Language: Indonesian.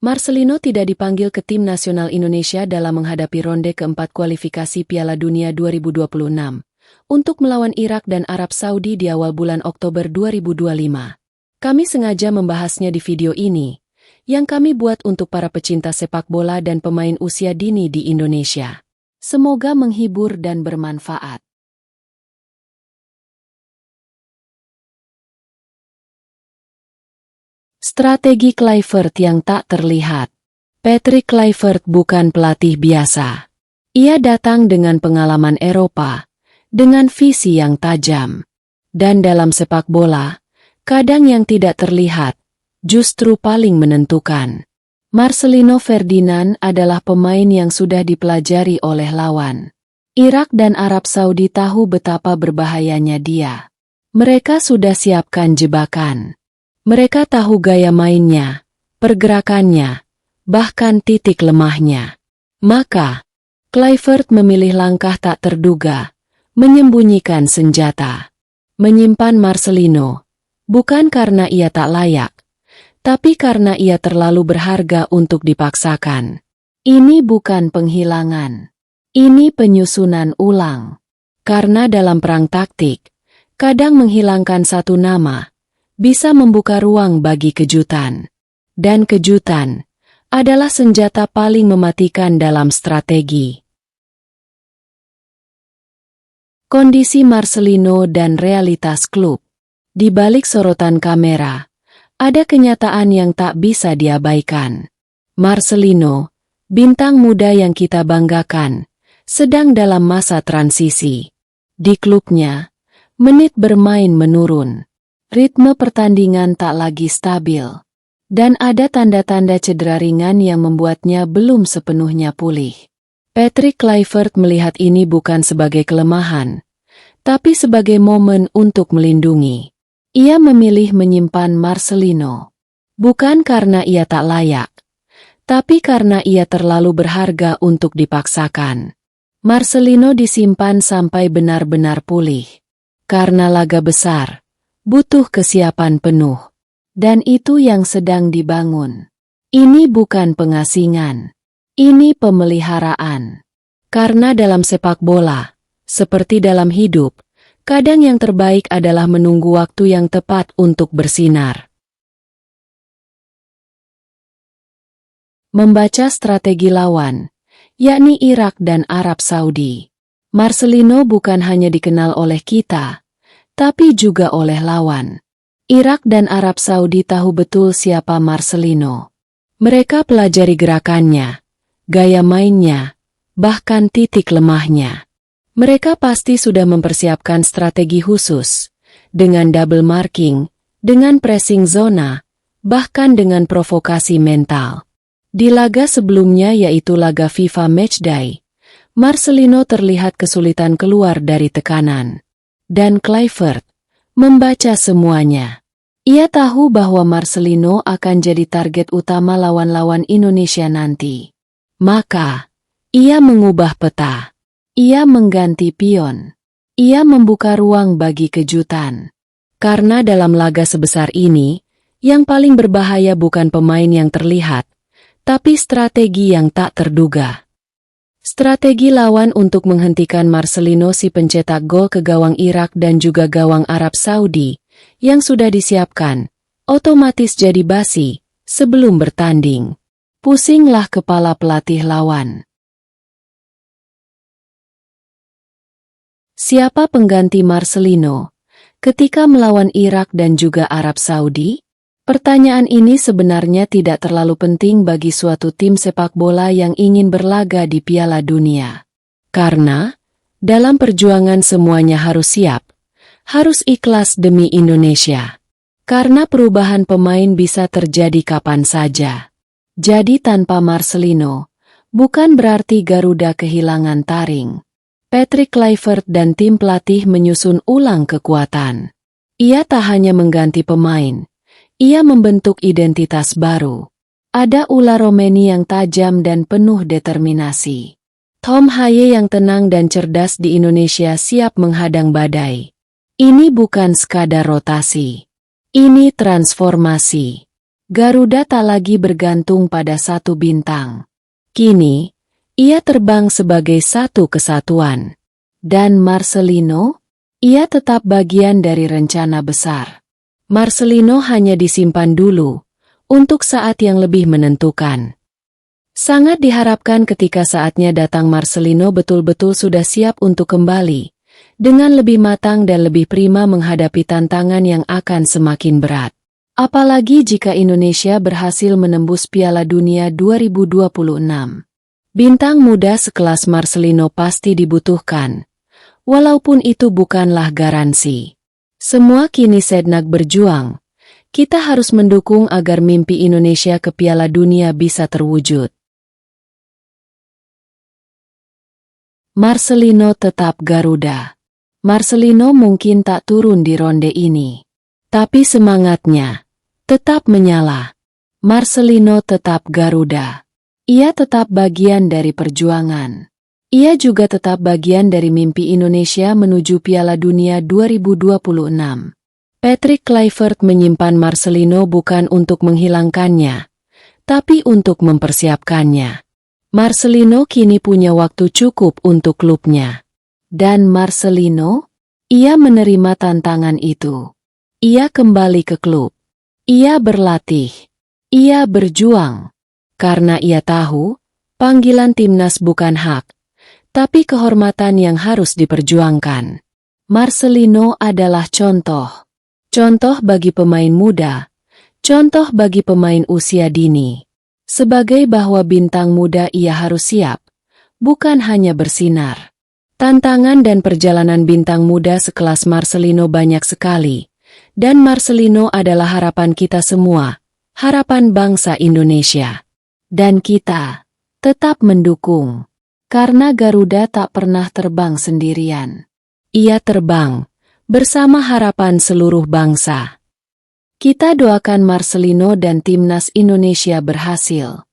Marcelino tidak dipanggil ke tim nasional Indonesia dalam menghadapi ronde keempat kualifikasi Piala Dunia 2026 untuk melawan Irak dan Arab Saudi di awal bulan Oktober 2025. Kami sengaja membahasnya di video ini, yang kami buat untuk para pecinta sepak bola dan pemain usia dini di Indonesia. Semoga menghibur dan bermanfaat. Strategi Kluivert yang tak terlihat. Patrick Kluivert bukan pelatih biasa. Ia datang dengan pengalaman Eropa, dengan visi yang tajam. Dan dalam sepak bola, kadang yang tidak terlihat, justru paling menentukan. Marcelino Ferdinand adalah pemain yang sudah dipelajari oleh lawan. Irak dan Arab Saudi tahu betapa berbahayanya dia. Mereka sudah siapkan jebakan. Mereka tahu gaya mainnya, pergerakannya, bahkan titik lemahnya. Maka, Kluivert memilih langkah tak terduga, menyembunyikan senjata. Menyimpan Marcelino, bukan karena ia tak layak, tapi karena ia terlalu berharga untuk dipaksakan. Ini bukan penghilangan. Ini penyusunan ulang. Karena dalam perang taktik, kadang menghilangkan satu nama bisa membuka ruang bagi kejutan. Dan kejutan adalah senjata paling mematikan dalam strategi. Kondisi Marcelino dan realitas klub. Di balik sorotan kamera, ada kenyataan yang tak bisa diabaikan. Marcelino, bintang muda yang kita banggakan, sedang dalam masa transisi. Di klubnya, menit bermain menurun. Ritme pertandingan tak lagi stabil, dan ada tanda-tanda cedera ringan yang membuatnya belum sepenuhnya pulih. Patrick Kluivert melihat ini bukan sebagai kelemahan, tapi sebagai momen untuk melindungi. Ia memilih menyimpan Marcelino, bukan karena ia tak layak, tapi karena ia terlalu berharga untuk dipaksakan. Marcelino disimpan sampai benar-benar pulih, karena laga besar butuh kesiapan penuh. Dan itu yang sedang dibangun. Ini bukan pengasingan. Ini pemeliharaan. Karena dalam sepak bola, seperti dalam hidup, kadang yang terbaik adalah menunggu waktu yang tepat untuk bersinar. Membaca strategi lawan, yakni Irak dan Arab Saudi. Marcelino bukan hanya dikenal oleh kita, tapi juga oleh lawan. Irak dan Arab Saudi tahu betul siapa Marcelino. Mereka pelajari gerakannya, gaya mainnya, bahkan titik lemahnya. Mereka pasti sudah mempersiapkan strategi khusus, dengan double marking, dengan pressing zona, bahkan dengan provokasi mental. Di laga sebelumnya yaitu laga FIFA Matchday, Marcelino terlihat kesulitan keluar dari tekanan. Dan Kluivert membaca semuanya. Ia tahu bahwa Marcelino akan jadi target utama lawan-lawan Indonesia nanti. Maka, ia mengubah peta. Ia mengganti pion. Ia membuka ruang bagi kejutan. Karena dalam laga sebesar ini, yang paling berbahaya bukan pemain yang terlihat, tapi strategi yang tak terduga. Strategi lawan untuk menghentikan Marcelino si pencetak gol ke gawang Irak dan juga gawang Arab Saudi, yang sudah disiapkan, otomatis jadi basi, sebelum bertanding. Pusinglah kepala pelatih lawan. Siapa pengganti Marcelino ketika melawan Irak dan juga Arab Saudi? Pertanyaan ini sebenarnya tidak terlalu penting bagi suatu tim sepak bola yang ingin berlaga di Piala Dunia. Karena, dalam perjuangan semuanya harus siap, harus ikhlas demi Indonesia. Karena perubahan pemain bisa terjadi kapan saja. Jadi tanpa Marcelino, bukan berarti Garuda kehilangan taring. Patrick Kluivert dan tim pelatih menyusun ulang kekuatan. Ia tak hanya mengganti pemain, ia membentuk identitas baru. Ada ular Romeni yang tajam dan penuh determinasi. Tom Haye yang tenang dan cerdas di Indonesia siap menghadang badai. Ini bukan sekadar rotasi. Ini transformasi. Garuda tak lagi bergantung pada satu bintang. Kini, ia terbang sebagai satu kesatuan. Dan Marcelino? Ia tetap bagian dari rencana besar. Marcelino hanya disimpan dulu, untuk saat yang lebih menentukan. Sangat diharapkan ketika saatnya datang Marcelino betul-betul sudah siap untuk kembali, dengan lebih matang dan lebih prima menghadapi tantangan yang akan semakin berat. Apalagi jika Indonesia berhasil menembus Piala Dunia 2026. Bintang muda sekelas Marcelino pasti dibutuhkan, walaupun itu bukanlah garansi. Semua kini sedang berjuang. Kita harus mendukung agar mimpi Indonesia ke Piala Dunia bisa terwujud. Marcelino tetap Garuda. Marcelino mungkin tak turun di ronde ini, tapi semangatnya tetap menyala. Marcelino tetap Garuda. Ia tetap bagian dari perjuangan. Ia juga tetap bagian dari mimpi Indonesia menuju Piala Dunia 2026. Patrick Kluivert menyimpan Marcelino bukan untuk menghilangkannya, tapi untuk mempersiapkannya. Marcelino kini punya waktu cukup untuk klubnya. Dan Marcelino? Ia menerima tantangan itu. Ia kembali ke klub. Ia berlatih. Ia berjuang. Karena ia tahu, panggilan timnas bukan hak, tapi kehormatan yang harus diperjuangkan. Marcelino adalah contoh. Contoh bagi pemain muda. Contoh bagi pemain usia dini. Sebagai bahwa bintang muda ia harus siap, bukan hanya bersinar. Tantangan dan perjalanan bintang muda sekelas Marcelino banyak sekali, dan Marcelino adalah harapan kita semua, harapan bangsa Indonesia. Dan kita tetap mendukung, karena Garuda tak pernah terbang sendirian. Ia terbang bersama harapan seluruh bangsa. Kita doakan Marcelino dan timnas Indonesia berhasil.